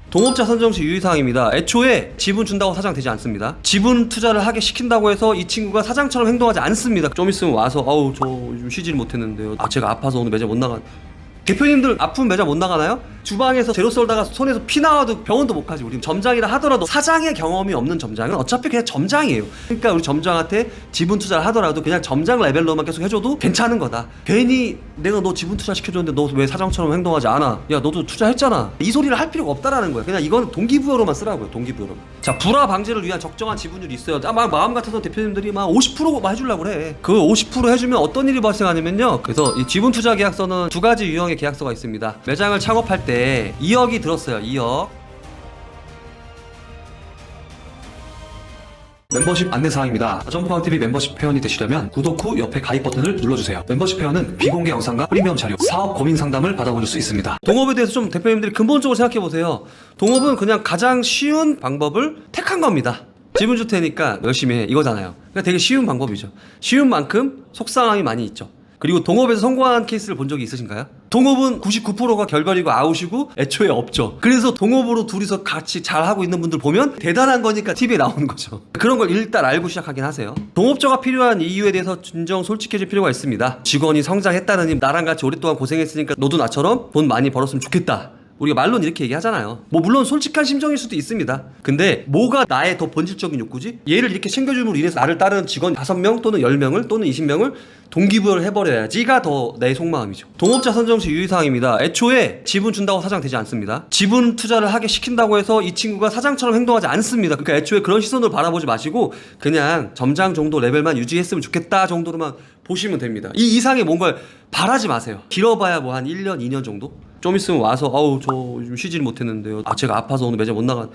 동업자 선정 시 유의사항입니다. 애초에 지분 준다고 사장 되지 않습니다. 지분 투자를 하게 시킨다고 해서 이 친구가 사장처럼 행동하지 않습니다. 좀 있으면 와서 아우 저 요즘 쉬질 못했는데요. 제가 아파서 오늘 매장 못 나간. 대표님들 아프면 매장 못 나가나요? 주방에서 재료 썰다가 손에서 피 나와도 병원도 못 가지. 우리 점장이라 하더라도 사장의 경험이 없는 점장은 어차피 그냥 점장이에요. 그러니까 우리 점장한테 지분 투자를 하더라도 그냥 점장 레벨로만 계속 해줘도 괜찮은 거다. 괜히 내가 너 지분 투자 시켜줬는데 너 왜 사장처럼 행동하지 않아? 야 너도 투자했잖아. 이 소리를 할 필요가 없다라는 거야. 그냥 이건 동기부여로만 쓰라고요. 동기부여로. 자, 불화 방지를 위한 적정한 지분율이 있어요. 막 마음 같아서 대표님들이 막 50%만 해주려고 그래. 그 50% 해주면 어떤 일이 발생하냐면요. 그래서 이 지분 투자 계약서는 두 가지 유형의 계약서가 있습니다. 매장을 창업할 때 2억이 들었어요. 2억. 멤버십 안내사항입니다. 점프왕TV 멤버십 회원이 되시려면 구독 후 옆에 가입 버튼을 눌러주세요. 멤버십 회원은 비공개 영상과 프리미엄 자료, 사업 고민 상담을 받아보실 수 있습니다. 동업에 대해서 좀 대표님들이 근본적으로 생각해보세요. 동업은 그냥 가장 쉬운 방법을 택한 겁니다. 지분 줄 테니까 열심히 해 이거잖아요. 그러니까 되게 쉬운 방법이죠. 쉬운 만큼 속상함이 많이 있죠. 그리고 동업에서 성공한 케이스를 본 적이 있으신가요? 동업은 99%가 결별이고 아웃이고 애초에 없죠. 그래서 동업으로 둘이서 같이 잘하고 있는 분들 보면 대단한 거니까 TV에 나오는 거죠. 그런 걸 일단 알고 시작하긴 하세요. 동업자가 필요한 이유에 대해서 진정 솔직해질 필요가 있습니다. 직원이 성장했다느니 나랑 같이 오랫동안 고생했으니까 너도 나처럼 돈 많이 벌었으면 좋겠다. 우리가 말로는 이렇게 얘기하잖아요. 뭐 물론 솔직한 심정일 수도 있습니다. 근데 뭐가 나의 더 본질적인 욕구지? 얘를 이렇게 챙겨줌으로 인해서 나를 따르는 직원 5명 또는 10명을 또는 20명을 동기부여를 해버려야지가 더 내 속마음이죠. 동업자 선정 시 유의사항입니다. 애초에 지분 준다고 사장 되지 않습니다. 지분 투자를 하게 시킨다고 해서 이 친구가 사장처럼 행동하지 않습니다. 그러니까 애초에 그런 시선으로 바라보지 마시고 그냥 점장 정도 레벨만 유지했으면 좋겠다 정도로만 보시면 됩니다. 이 이상의 뭔가를 바라지 마세요. 길어봐야 뭐 한 1년, 2년 정도? 좀 있으면 와서 아우 저 요즘 쉬질 못했는데요. 제가 아파서 오늘 매장 못 나간.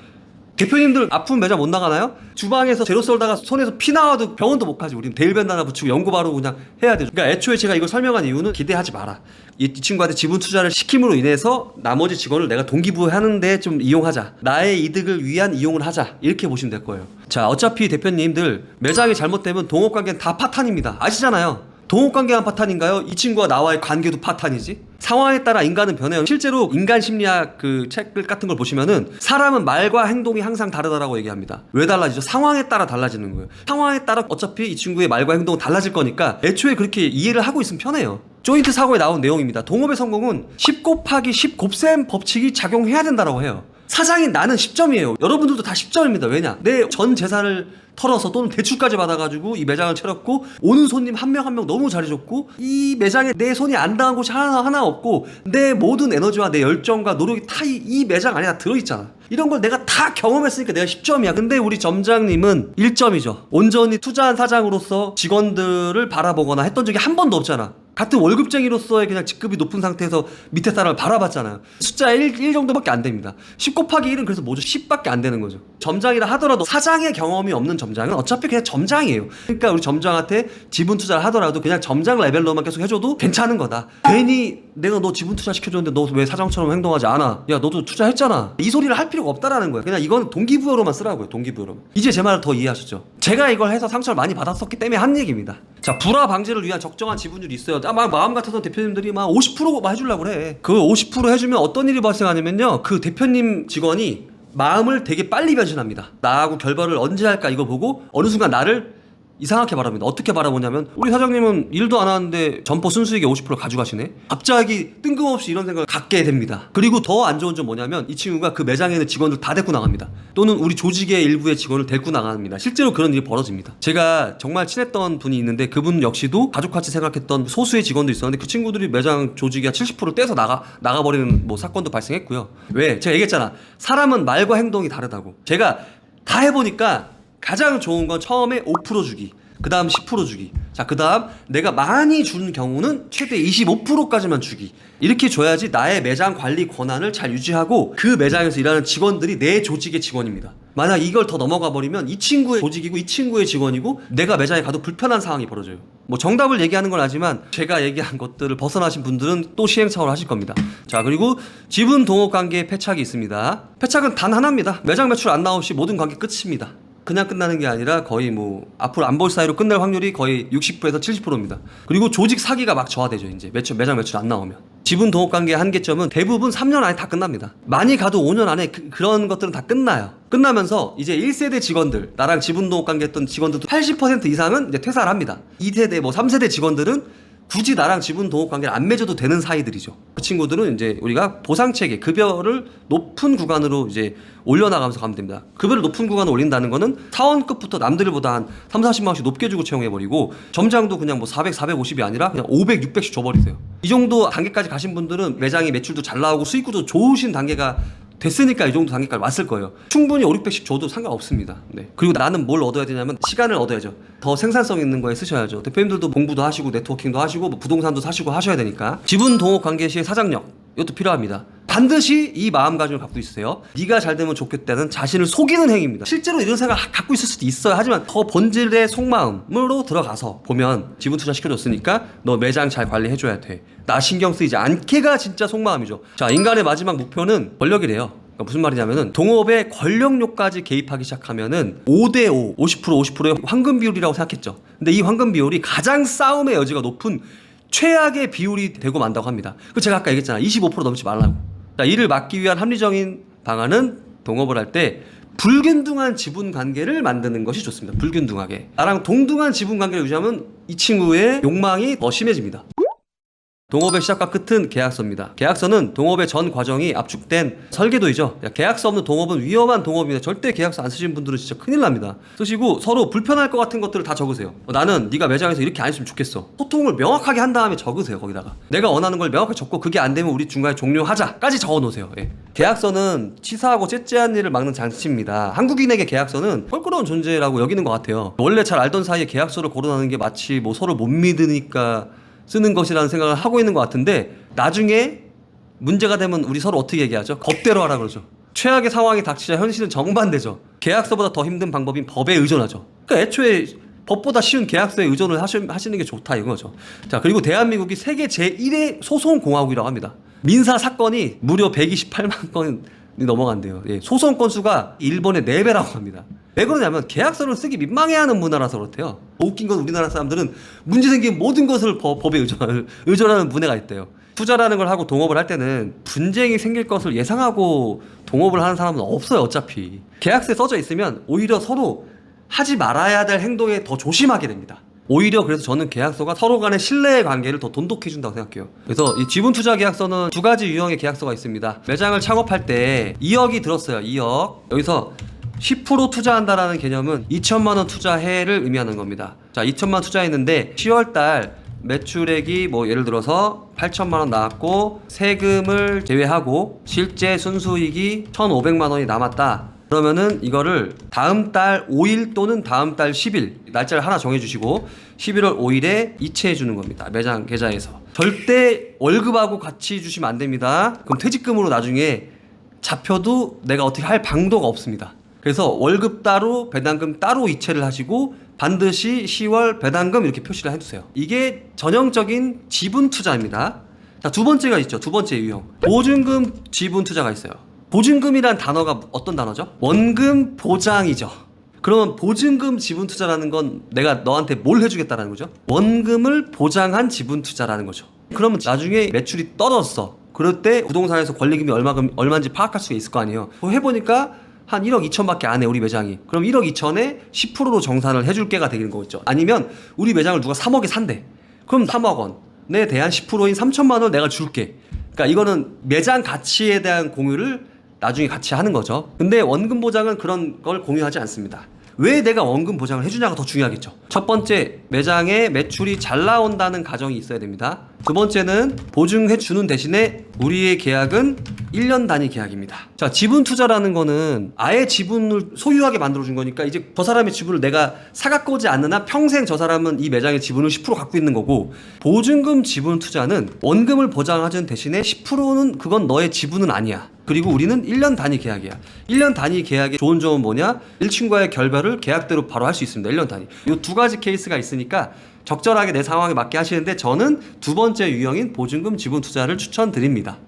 대표님들 아프면 매장 못 나가나요? 주방에서 재료 썰다가 손에서 피 나와도 병원도 못 가지. 우리는 데일밴드 하나 붙이고 연고 바르고 그냥 해야 되죠. 그러니까 애초에 제가 이걸 설명한 이유는 기대하지 마라. 이 친구한테 지분 투자를 시킴으로 인해서 나머지 직원을 내가 동기부여하는데 좀 이용하자. 나의 이득을 위한 이용을 하자. 이렇게 보시면 될 거예요. 자, 어차피 대표님들 매장이 잘못되면 동업관계는 다 파탄입니다. 아시잖아요. 동업관계만 파탄인가요? 이 친구와 나와의 관계도 파탄이지? 상황에 따라 인간은 변해요. 실제로 인간 심리학 그 책 같은 걸 보시면은 사람은 말과 행동이 항상 다르다라고 얘기합니다. 왜 달라지죠? 상황에 따라 달라지는 거예요. 상황에 따라 어차피 이 친구의 말과 행동은 달라질 거니까 애초에 그렇게 이해를 하고 있으면 편해요. 조인트 사고에 나온 내용입니다. 동업의 성공은 10 곱하기 10 곱셈 법칙이 작용해야 된다고 해요. 사장인 나는 10점이에요. 여러분들도 다 10점입니다. 왜냐? 내 전 재산을 털어서 또는 대출까지 받아가지고 이 매장을 차렸고 오는 손님 한 명 한 명 너무 잘해줬고 이 매장에 내 손이 안 닿은 곳이 하나 없고 내 모든 에너지와 내 열정과 노력이 다 이 매장 안에 다 들어있잖아. 이런 걸 내가 다 경험했으니까 내가 10점이야. 근데 우리 점장님은 1점이죠. 온전히 투자한 사장으로서 직원들을 바라보거나 했던 적이 한 번도 없잖아. 같은 월급쟁이로서의 그냥 직급이 높은 상태에서 밑에 사람을 바라봤잖아요. 숫자 1 정도밖에 안 됩니다. 10 곱하기 1은 그래서 뭐죠? 10밖에 안 되는 거죠. 점장이라 하더라도 사장의 경험이 없는 점장은 어차피 그냥 점장이에요. 그러니까 우리 점장한테 지분 투자를 하더라도 그냥 점장 레벨로만 계속 해줘도 괜찮은 거다. 괜히 내가 너 지분 투자 시켜줬는데 너 왜 사장처럼 행동하지 않아? 야 너도 투자했잖아. 이 소리를 할 필요가 없다라는 거예요. 그냥 이건 동기부여로만 쓰라고요. 동기부여로만. 이제 제 말을 더 이해하셨죠? 제가 이걸 해서 상처를 많이 받았었기 때문에 한 얘기입니다. 자, 불화 방지를 위한 적정한 지분율이 있어요. 막 마음 같아서 대표님들이 막 50%만 해주려고 그래. 그 50% 해주면 어떤 일이 발생하냐면요. 그 대표님 직원이 마음을 되게 빨리 변신합니다. 나하고 결별을 언제 할까 이거 보고 어느 순간 나를 이상하게 바라봅니다. 어떻게 바라보냐면 우리 사장님은 일도 안 하는데 점포 순수익의 50% 가져가시네? 갑자기 뜬금없이 이런 생각을 갖게 됩니다. 그리고 더 안 좋은 점 뭐냐면 이 친구가 그 매장에 있는 직원들 다 데리고 나갑니다. 또는 우리 조직의 일부의 직원을 데리고 나갑니다. 실제로 그런 일이 벌어집니다. 제가 정말 친했던 분이 있는데 그분 역시도 가족같이 생각했던 소수의 직원도 있었는데 그 친구들이 매장 조직의 70% 떼서 나가버리는 뭐 사건도 발생했고요. 왜? 제가 얘기했잖아. 사람은 말과 행동이 다르다고. 제가 다 해보니까 가장 좋은 건 처음에 5% 주기, 그 다음 10% 주기. 자, 그 다음 내가 많이 주는 경우는 최대 25%까지만 주기. 이렇게 줘야지 나의 매장 관리 권한을 잘 유지하고 그 매장에서 일하는 직원들이 내 조직의 직원입니다. 만약 이걸 더 넘어가 버리면 이 친구의 조직이고 이 친구의 직원이고 내가 매장에 가도 불편한 상황이 벌어져요. 뭐 정답을 얘기하는 건 아니지만 제가 얘기한 것들을 벗어나신 분들은 또 시행착오를 하실 겁니다. 자, 그리고 지분 동업 관계에 패착이 있습니다. 패착은 단 하나입니다. 매장 매출 안 나오시 모든 관계 끝입니다. 그냥 끝나는 게 아니라 거의 뭐 앞으로 안 볼 사이로 끝날 확률이 거의 60%에서 70%입니다. 그리고 조직 사기가 막 저하되죠. 이제 매장 매출 안 나오면. 지분 동업 관계의 한계점은 대부분 3년 안에 다 끝납니다. 많이 가도 5년 안에 그런 것들은 다 끝나요. 끝나면서 이제 1세대 직원들, 나랑 지분 동업 관계했던 직원들도 80% 이상은 이제 퇴사를 합니다. 2세대, 뭐 3세대 직원들은 굳이 나랑 지분 동업 관계를 안 맺어도 되는 사이들이죠. 그 친구들은 이제 우리가 보상 체계, 급여를 높은 구간으로 이제 올려나가면서 가면 됩니다. 급여를 높은 구간으로 올린다는 거는 사원급부터 남들보다 한 3, 40만 원씩 높게 주고 채용해버리고 점장도 그냥 뭐 400, 450이 아니라 그냥 500, 600씩 줘버리세요. 이 정도 단계까지 가신 분들은 매장이 매출도 잘 나오고 수익구도 좋으신 단계가 됐으니까 이 정도 단계까지 왔을 거예요. 충분히 5, 600씩 줘도 상관없습니다. 네. 그리고 나는 뭘 얻어야 되냐면 시간을 얻어야죠. 더 생산성 있는 거에 쓰셔야죠. 대표님들도 공부도 하시고 네트워킹도 하시고 뭐 부동산도 사시고 하셔야 되니까 지분 동업 관계 시의 사장력 이것도 필요합니다. 반드시 이 마음가짐을 갖고 있으세요. 네가 잘 되면 좋겠다는 자신을 속이는 행위입니다. 실제로 이런 생각 갖고 있을 수도 있어요. 하지만 더 본질의 속마음으로 들어가서 보면 지분 투자 시켜줬으니까 너 매장 잘 관리해줘야 돼. 나 신경 쓰이지 않게가 진짜 속마음이죠. 자, 인간의 마지막 목표는 권력이래요. 그러니까 무슨 말이냐면은 동업의 권력욕까지 개입하기 시작하면은 5대5, 50%의 황금 비율이라고 생각했죠. 근데 이 황금 비율이 가장 싸움의 여지가 높은 최악의 비율이 되고 만다고 합니다. 그 제가 아까 얘기했잖아요. 25% 넘지 말라고. 자, 이를 막기 위한 합리적인 방안은 동업을 할 때 불균등한 지분 관계를 만드는 것이 좋습니다. 불균등하게. 나랑 동등한 지분 관계를 유지하면 이 친구의 욕망이 더 심해집니다. 동업의 시작과 끝은 계약서입니다. 계약서는 동업의 전 과정이 압축된 설계도이죠. 계약서 없는 동업은 위험한 동업입니다. 절대 계약서 안 쓰신 분들은 진짜 큰일 납니다. 쓰시고 서로 불편할 것 같은 것들을 다 적으세요. 나는 네가 매장에서 이렇게 안 했으면 좋겠어. 소통을 명확하게 한 다음에 적으세요. 거기다가 내가 원하는 걸 명확하게 적고 그게 안 되면 우리 중간에 종료하자까지 적어 놓으세요. 예. 계약서는 치사하고 째째한 일을 막는 장치입니다. 한국인에게 계약서는 껄끄러운 존재라고 여기는 것 같아요. 원래 잘 알던 사이에 계약서를 거론하는 게 마치 뭐 서로 못 믿으니까 쓰는 것이라는 생각을 하고 있는 것 같은데 나중에 문제가 되면 우리 서로 어떻게 얘기하죠? 법대로 하라 그러죠. 최악의 상황이 닥치자 현실은 정반대죠. 계약서보다 더 힘든 방법인 법에 의존하죠. 그러니까 애초에 법보다 쉬운 계약서에 의존을 하시는 게 좋다 이거죠. 자, 그리고 대한민국이 세계 제1의 소송공화국이라고 합니다. 민사 사건이 무려 128만 건이 넘어간대요. 예, 소송 건수가 일본의 4배라고 합니다. 왜 그러냐면 계약서를 쓰기 민망해하는 문화라서 그렇대요. 웃긴 건 우리나라 사람들은 문제 생긴 모든 것을 법에 의존하는 문화가 있대요. 투자라는 걸 하고 동업을 할 때는 분쟁이 생길 것을 예상하고 동업을 하는 사람은 없어요. 어차피 계약서에 써져 있으면 오히려 서로 하지 말아야 될 행동에 더 조심하게 됩니다. 오히려 그래서 저는 계약서가 서로 간의 신뢰의 관계를 더 돈독해준다고 생각해요. 그래서 이 지분 투자 계약서는 2가지 유형의 계약서가 있습니다. 매장을 창업할 때 2억이 들었어요. 2억. 여기서 10% 투자한다라는 개념은 2천만 원 투자해를 의미하는 겁니다. 자, 2천만 원 투자했는데 10월달 매출액이 뭐 예를 들어서 8천만 원 나왔고 세금을 제외하고 실제 순수익이 1,500만 원이 남았다. 그러면은 이거를 다음 달 5일 또는 다음 달 10일 날짜를 하나 정해주시고 11월 5일에 이체해 주는 겁니다. 매장 계좌에서. 절대 월급하고 같이 주시면 안 됩니다. 그럼 퇴직금으로 나중에 잡혀도 내가 어떻게 할 방도가 없습니다. 그래서 월급 따로 배당금 따로 이체를 하시고 반드시 10월 배당금 이렇게 표시를 해두세요. 이게 전형적인 지분 투자입니다. 자, 두 번째가 있죠. 두 번째 유형. 보증금 지분 투자가 있어요. 보증금이란 단어가 어떤 단어죠? 원금 보장이죠. 그러면 보증금 지분 투자라는 건 내가 너한테 뭘 해주겠다라는 거죠? 원금을 보장한 지분 투자라는 거죠. 그러면 나중에 매출이 떨어졌어. 그럴 때 부동산에서 권리금이 얼마인지 파악할 수가 있을 거 아니에요. 해보니까 한 1억 2천밖에 안 해 우리 매장이. 그럼 1억 2천에 10%로 정산을 해줄게가 되는 거겠죠. 아니면 우리 매장을 누가 3억에 산대. 그럼 3억 원에 대한 10%인 3천만 원을 내가 줄게. 그러니까 이거는 매장 가치에 대한 공유를 나중에 같이 하는 거죠. 근데 원금 보장은 그런 걸 공유하지 않습니다. 왜 내가 원금 보장을 해주냐가 더 중요하겠죠. 첫 번째, 매장에 매출이 잘 나온다는 가정이 있어야 됩니다. 두 번째는 보증해주는 대신에 우리의 계약은 1년 단위 계약입니다. 자, 지분 투자라는 거는 아예 지분을 소유하게 만들어준 거니까 이제 저 사람의 지분을 내가 사갖고 오지 않는 한 평생 저 사람은 이 매장의 지분을 10% 갖고 있는 거고, 보증금 지분 투자는 원금을 보장하는 대신에 10%는 그건 너의 지분은 아니야. 그리고 우리는 1년 단위 계약이야. 1년 단위 계약의 좋은 점은 뭐냐? 1층과의 결별을 계약대로 바로 할 수 있습니다. 1년 단위. 이 2가지 케이스가 있으니까 적절하게 내 상황에 맞게 하시는데 저는 두 번째 유형인 보증금 지분 투자를 추천드립니다.